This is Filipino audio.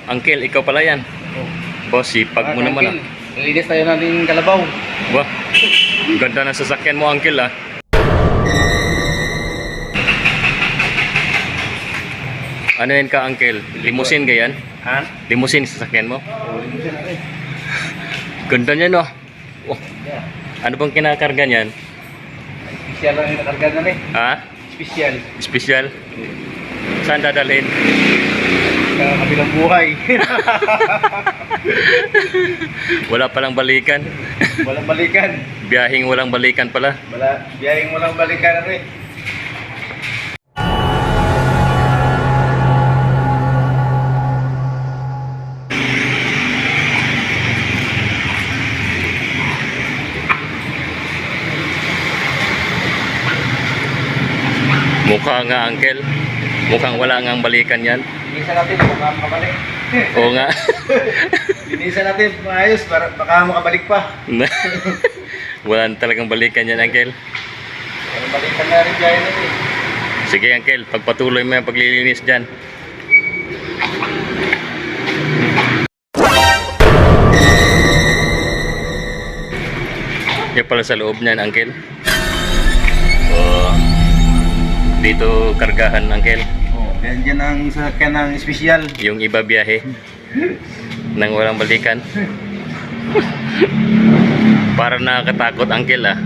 Uncle, ikaw pala yan. Boss, sipag mo naman ah. Nilinis tayo natin kalabaw. Wah, ganda ng sasakyan mo, Uncle ah. Ano yan ka, Uncle? Limousine ka yan? Ha? Limousine sasakyan mo? Oo, linisin natin. Ganda niya no. Oh, ano bang kinakarga niyan? Special lang yung nakarga na rin. Ha? Special. Special? Saan dadalhin? Sa kabilang buhay. Wala palang balikan. Walang balikan. Biyahing walang balikan pala. Biyahing walang balikan na rin. Mukha nga, Uncle. Mukhang wala nga ang balikan yan. Linisan natin, baka makabalik. Oo nga. Linisan natin, maayos, para baka makabalik pa. Wala na talagang balikan yan, Uncle. Walang balikan na rin dyan natin. Sige, Uncle. Pagpatuloy mo yung paglilinis dyan. Yan pala sa loob niyan, Uncle. So, dito kargahan, Uncle. Oh, yan ang sasakyan ng espesyal. Yung iba biyahe nang walang balikan. Para nakakatakot, Uncle ah.